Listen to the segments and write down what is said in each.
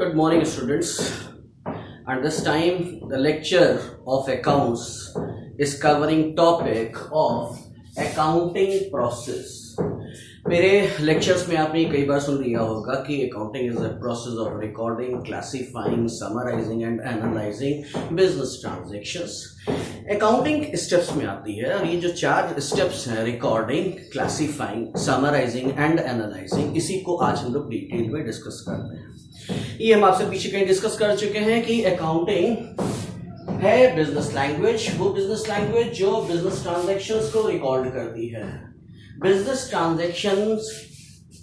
Good morning, students. At this time, the lecture of accounts is covering topic of accounting process. मेरे lectures में आपने कई बार सुन लिया होगा कि accounting is a process of recording, classifying, summarising and analysing business transactions. Accounting steps में आती है और ये जो 4 स्टेप्स हैं, recording, classifying, summarising and analysing, इसी को आज हम लोग डिटेल में डिस्कस करते हैं. ये हम आपसे पीछे कहीं डिस्कस कर चुके हैं कि अकाउंटिंग है बिजनेस लैंग्वेज, वो बिजनेस लैंग्वेज जो बिजनेस ट्रांजैक्शंस को रिकॉर्ड करती है. Business transactions,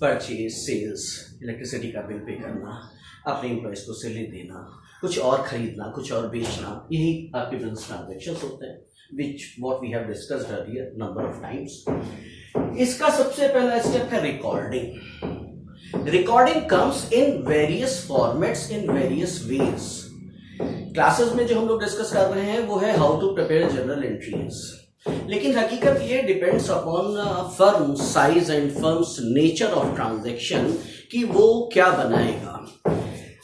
purchase, sales, electricity का बिल पे करना, अपने एम्प्लॉइज को सैलरी देना, कुछ और खरीदना, कुछ और बेचना, यही आपके बिजनेस ट्रांजैक्शंस होते हैं, which what we have discussed earlier number of times. इसका सबसे पहला स्टेप है recording. Recording comes in various formats in various ways. Classes में जो हम लोग डिस्कस कर रहे हैं वो है how to prepare journal entries, लेकिन हकीकत ये depends upon firm size and firm's nature of transaction कि वो क्या बनाएगा.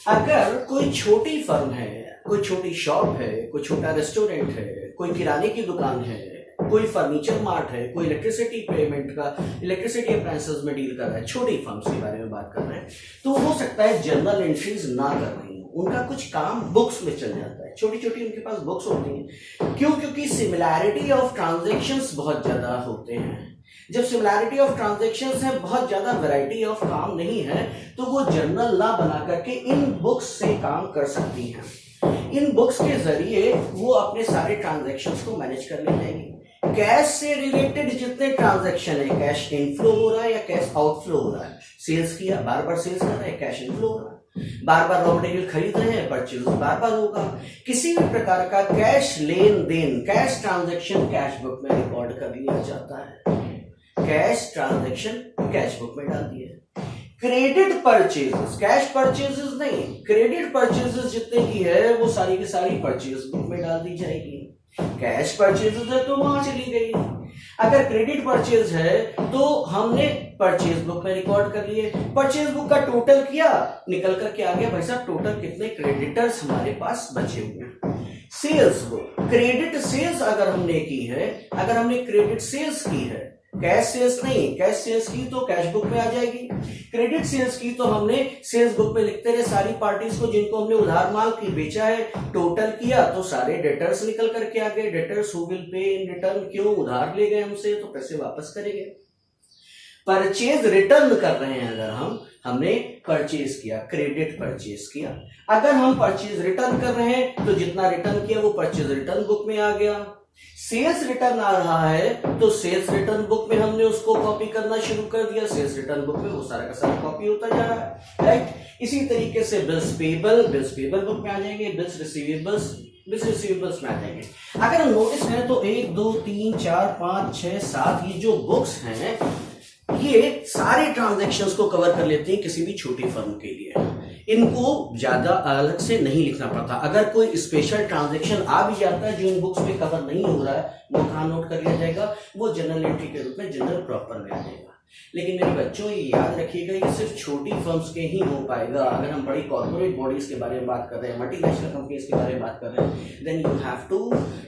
अगर कोई छोटी फर्म है, कोई छोटी शॉप है, कोई छोटा रेस्टोरेंट है, कोई किराने की दुकान है, कोई फर्नीचर मार्ट है, कोई इलेक्ट्रिसिटी पेमेंट का, इलेक्ट्रिसिटी अप्लायंसेस में डील कर रहा है, छोटी फर्म्स के बारे में बात कर रहे हैं, तो हो सकता है जर्नल एंट्रीज ना कर रही हो, उनका कुछ काम बुक्स में चल जाता है. छोटी छोटी उनके पास बुक्स होती हैं. क्यों? क्योंकि सिमिलैरिटी ऑफ ट्रांजैक्शंस बहुत ज्यादा होते हैं. जब सिमिलैरिटी ऑफ ट्रांजैक्शंस है, बहुत ज्यादा वैरायटी ऑफ काम नहीं है, तो वो जर्नल ना बना करके इन बुक्स से काम कर सकती हैं. इन बुक्स के जरिए वो अपने सारे ट्रांजैक्शंस को मैनेज कर ले जाएगी. कैश से रिलेटेड जितने ट्रांजैक्शन है, कैश इनफ्लो हो रहा है या कैश आउटफ्लो हो रहा है, सेल्स किया, बार बार सेल्स कर रहे हैं, कैश इनफ्लो हो रहा है, बार बार रॉ मटेरियल खरीद रहे हैं, परचेज बार बार होगा. किसी भी प्रकार का कैश लेन देन, कैश ट्रांजैक्शन कैश बुक में रिकॉर्ड कर लिया जाता है. कैश ट्रांजैक्शन कैश बुक में डाल दिए. क्रेडिट परचेजेस, कैश परचेजेस नहीं, क्रेडिट परचेजेस जितने की है वो सारी की सारी परचेज बुक में डाल दी जाएगी. कैश परचेजेस है तो वहां चली गई. अगर क्रेडिट परचेज है तो हमने परचेज बुक में रिकॉर्ड कर लिए. परचेज बुक का टोटल किया, निकल कर के आ गया भाई साहब टोटल कितने क्रेडिटर्स हमारे पास बचे हुए हैं. सेल्स बुक, क्रेडिट सेल्स अगर हमने की है, अगर हमने क्रेडिट सेल्स की है, कैश सेल्स नहीं, कैश सेल्स की तो कैश बुक में आ जाएगी. क्रेडिट सेल्स की तो हमने सेल्स बुक में लिखते रहे सारी पार्टीज को जिनको हमने उधार माल की बेचा है, टोटल किया तो सारे डेटर्स निकल करके आ गए. Debtors who will pay in return, क्यों उधार ले गए हमसे तो पैसे वापस करेंगे. परचेज रिटर्न कर रहे हैं, अगर हमने परचेज किया, क्रेडिट परचेज किया, अगर हम परचेज रिटर्न कर रहे हैं तो जितना रिटर्न किया वो परचेज रिटर्न बुक में आ गया. सेल्स रिटर्न आ रहा है तो सेल्स रिटर्न बुक में हमने उसको कॉपी करना शुरू कर दिया. सेल्स रिटर्न बुक में वो सारा का सारा कॉपी होता जा रहा है, राइट. इसी तरीके से बिल्स पेबल बुक में आ जाएंगे, बिल्स रिसीवेबल्स में आ जाएंगे. अगर हम नोटिस करें तो 1 2 3 4 5 6 7 ये जो बुक्स हैं ये सारे ट्रांजैक्शंस को कवर कर लेते हैं किसी भी छोटी फर्म के लिए. इनको ज्यादा अलग से नहीं लिखना पड़ता. अगर कोई स्पेशल ट्रांजैक्शन आ भी जाता है जो इन बुक्स में कवर नहीं हो रहा है, वो कहां नोट कर लिया जाएगा, वो जनरल एंट्री के रूप में जनरल प्रॉपर में आ जाएगा. लेकिन मेरे बच्चों ये याद रखिएगा ये सिर्फ छोटी फर्म्स के ही हो पाएगा. अगर हम बड़ी कॉर्पोरेट बॉडीज के बारे में बात कर रहे हैं, मल्टीनेशनल कंपनीज के बारे में बात कर रहे हैं, then you have to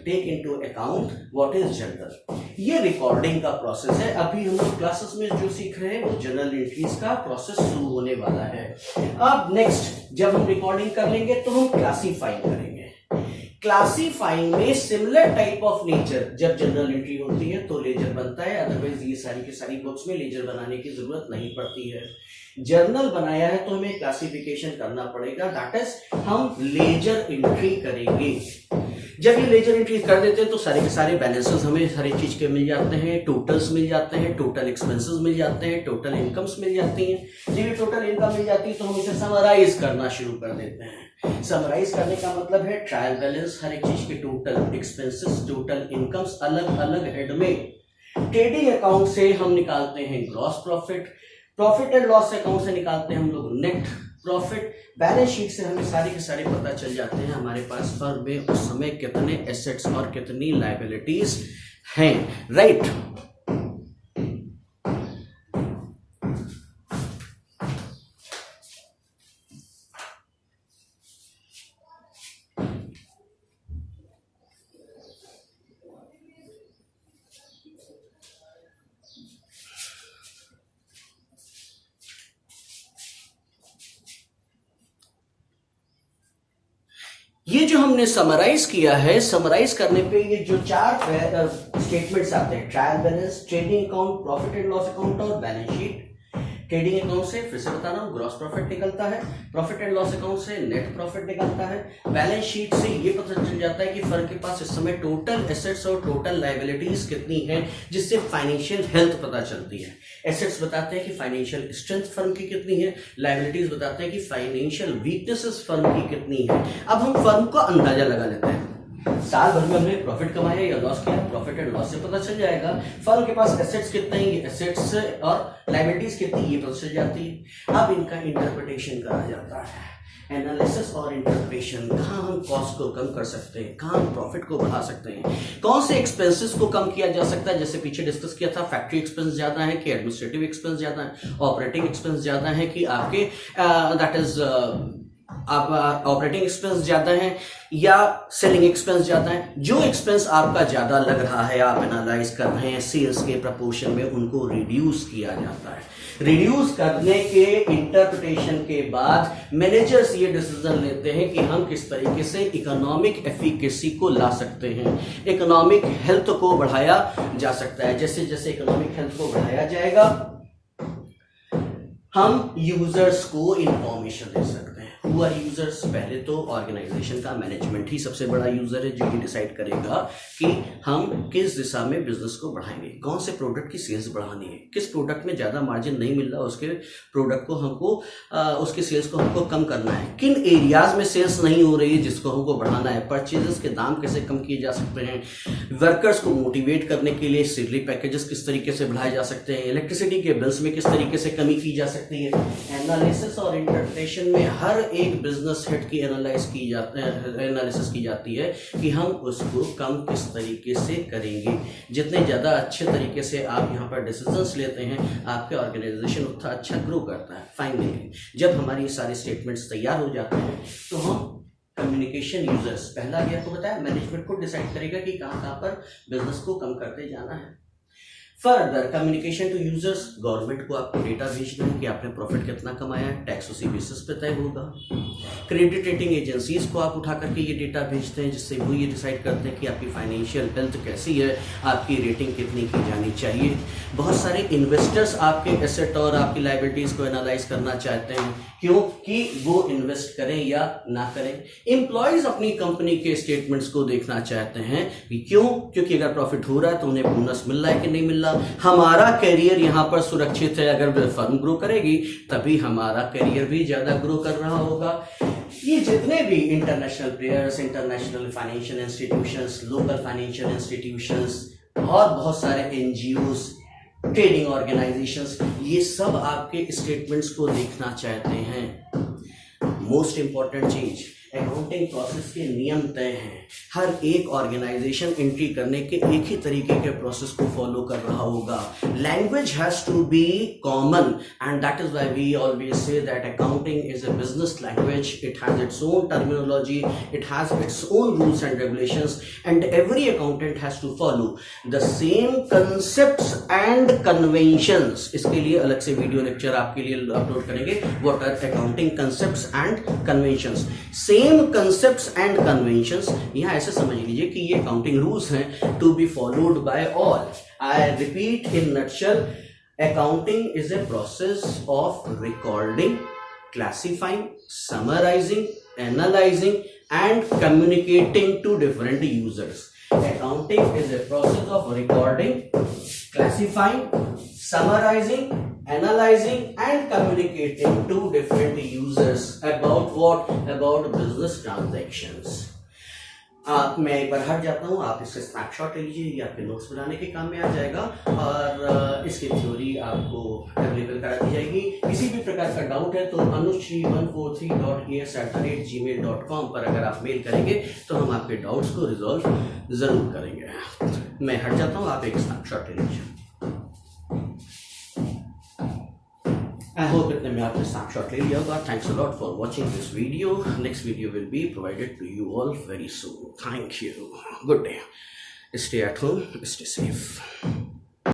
take into account what is general. ये रिकॉर्डिंग का प्रोसेस है. अभी हम लोग क्लासेस में जो सीख रहे हैं वो जनरल एंट्रीज का प्रोसेस शुरू होने वाला है. अब नेक्स्ट जब हम रिकॉर्डिंग कर लेंगे तो हम क्लासीफाइंग करेंगे. क्लासीफाइंग में सिमिलर टाइप ऑफ नेचर, जब जनरल एंट्री होती है तो लेजर बनता है, अदरवाइज ये सारी की सारी बुक्स में लेजर बनाने की जरूरत नहीं पड़ती है. जर्नल बनाया है तो हमें क्लासिफिकेशन करना पड़ेगा, दैट इज हम लेजर एंट्री करेंगे. जब ये लेजर एंट्री कर देते हैं तो सारे के सारे बैलेंसेस हमें सारी चीज के मिल जाते हैं, टोटल्स मिल जाते हैं, टोटल एक्सपेंसेस मिल जाते हैं, टोटल इनकम्स मिल जाती हैं. जब ये टोटल इनकम मिल जाती है तो हम इसे समराइज करना शुरू कर देते हैं. समराइज करने का मतलब है ट्रायल बैलेंस, हर एक चीज के टोटल एक्सपेंसेस, टोटल इनकम्स अलग अलग हेड में. ट्रेडिंग अकाउंट से हम निकालते हैं gross profit, profit and loss account से निकालते हैं हम लोग नेट प्रॉफिट. बैलेंस शीट से हमें सारे के सारे पता चल जाते हैं हमारे पास फर्म में उस समय कितने एसेट्स और कितनी लायबिलिटीज हैं, राइट. ये जो हमने समराइज किया है, समराइज करने पे ये जो चार स्टेटमेंट्स आते हैं, trial balance, trading account, profit and loss account और बैलेंस शीट। ट्रेडिंग अकाउंट से फिर से बता रहा हूँ ग्रॉस प्रॉफिट निकलता है, प्रॉफिट एंड लॉस अकाउंट से नेट प्रॉफिट निकलता है, बैलेंस शीट से ये पता चल जाता है कि फर्म के पास इस समय टोटल एसेट्स और टोटल लायबिलिटीज कितनी है, जिससे फाइनेंशियल हेल्थ पता चलती है। एसेट्स बताते हैं कि फाइनेंशियल स्ट्रेंथ फर्म की कितनी है, लायबिलिटीज बताते हैं कि फाइनेंशियल वीकनेसेस फर्म की कितनी है। अब हम फर्म का अंदाजा लगा लेते हैं, साल भर में हमने प्रॉफिट कमाया या लॉस किया, प्रॉफिट एंड लॉस से पता चल जाएगा। फर्म के पास एसेट्स कितने हैं, ये एसेट्स और लायबिलिटीज कितनी, ये पता चल जाती है। अब इनका इंटरप्रिटेशन करा जाता है, एनालिसिस और इंटरप्रिटेशन। कहाँ हम कॉस्ट को कम कर सकते हैं, कहाँ हम प्रॉफिट को बढ़ा सकते हैं, कौन से एक्सपेंसेस को कम किया जा सकता है। जैसे पीछे डिस्कस किया था, फैक्ट्री एक्सपेंस ज्यादा है कि एडमिनिस्ट्रेटिव एक्सपेंस ज्यादा है, ऑपरेटिंग एक्सपेंस ज्यादा है कि आपके दैट इज आप ऑपरेटिंग एक्सपेंस ज्यादा है या सेलिंग एक्सपेंस ज्यादा है। जो एक्सपेंस आपका ज्यादा लग रहा है, आप एनालाइज कर रहे हैं सेल्स के प्रपोर्शन में, उनको रिड्यूस किया जाता है। रिड्यूस करने के इंटरप्रिटेशन के बाद मैनेजर्स ये डिसीजन लेते हैं कि हम किस तरीके से इकोनॉमिक एफिकेसी को ला सकते हैं, इकोनॉमिक हेल्थ को बढ़ाया जा सकता है। जैसे जैसे इकोनॉमिक हेल्थ को बढ़ाया जाएगा, हम यूजर्स को इंफॉर्मेशन दे सकते हैं। Who are users? पहले तो ऑर्गेनाइजेशन का मैनेजमेंट ही सबसे बड़ा यूजर है, जो ये डिसाइड करेगा कि हम किस दिशा में बिजनेस को बढ़ाएंगे, कौन से प्रोडक्ट की सेल्स बढ़ानी है, किस प्रोडक्ट में ज्यादा मार्जिन नहीं मिल रहा, उसके प्रोडक्ट को हमको उसके सेल्स को हमको कम करना है, किन एरियाज में सेल्स नहीं हो रही है जिसको हमको बढ़ाना है, परचेजेस के दाम कैसे कम किए जा सकते हैं, वर्कर्स को मोटिवेट करने के लिए सैलरी पैकेजेस किस तरीके से बढ़ाए जा सकते हैं, इलेक्ट्रिसिटी के बिल्स में किस तरीके से कमी की जा सकती है। एनालिसिस और इंटरप्रिटेशन में हर एक बिजनेस हेड की एनालिसिस की जाती है कि हम उसको कम किस तरीके से करेंगे। जितने ज्यादा अच्छे तरीके से आप यहाँ पर डिसीजंस लेते हैं, आपके ऑर्गेनाइजेशन उतना अच्छा ग्रो करता है। फाइनली जब हमारी सारी स्टेटमेंट्स तैयार हो जाते हैं तो हम कम्युनिकेशन यूजर्स, पहला भी आपको बताया, मैनेजमेंट को डिसाइड करेगा कि कहाँ पर बिजनेस को कम करते जाना है। Further communication to users, government को आपको डेटा भेजना है कि आपने प्रॉफिट कितना कमाया है, टैक्स उसी बेसिस पे तय होगा। क्रेडिट रेटिंग एजेंसीज को आप उठा करके ये डेटा भेजते हैं, जिससे वो ये डिसाइड करते हैं कि आपकी फाइनेंशियल हेल्थ कैसी है, आपकी रेटिंग कितनी की जानी चाहिए। बहुत सारे इन्वेस्टर्स आपके एसेट और आपकी लायबिलिटीज को एनालाइज करना चाहते हैं, क्यों कि वो इन्वेस्ट करें या ना करें। एम्प्लॉयज अपनी कंपनी के स्टेटमेंट्स को देखना चाहते हैं, क्यों, क्योंकि अगर प्रॉफिट हो रहा है तो उन्हें बोनस मिल रहा है कि नहीं मिल रहा। हमारा करियर यहाँ पर सुरक्षित है, अगर फर्म ग्रो करेगी तभी हमारा करियर भी ज्यादा ग्रो कर रहा होगा। ये जितने भी international players, international financial institutions, local financial institutions और बहुत सारे एनजीओस, ट्रेडिंग ऑर्गेनाइजेशंस, ये सब आपके स्टेटमेंट्स को देखना चाहते हैं। मोस्ट इंपॉर्टेंट चीज, अकाउंटिंग प्रोसेस के नियम तय हैं। हर एक ऑर्गेनाइजेशन एंट्री करने के एक ही तरीके के प्रोसेस को फॉलो कर रहा होगा। Language has to be common and that is why we always say that accounting is a business language. It has its own terminology, it has its own rules and regulations and every accountant has to follow the same concepts and conventions. इसके लिए अलग से video lecture आपके लिए upload करेंगे, what are accounting concepts and conventions. Same concepts and conventions, यहां ऐसे समझ लीजिए कि ये अकाउंटिंग रूल्स हैं to be followed by all. I repeat in nutshell, accounting is a process of recording, classifying, summarising, analysing and communicating to different users. Accounting is a process of recording, classifying, summarizing, analyzing and communicating to different users about what? About business transactions. मैं एक बार हट जाता हूँ, आप इससे snapshot ले लीजिए, ये आपके नोट्स बनाने के काम में आ जाएगा और इसकी थ्योरी आपको अवेलेबल करा दी जाएगी। किसी भी प्रकार का डाउट है तो anushri143.es@gmail.com पर अगर आप मेल करेंगे तो हम आपके डाउट्स को रिजॉल्व जरूर करेंगे। मैं हट जाता हूँ, आप एक स्नैपशॉट ले लीजिए। I hope इतने में आपने snapshot ले लिया होगा। Thanks a lot for watching this video. Next video will be provided to you all very soon. Thank you. Good day. Stay at home. Stay safe.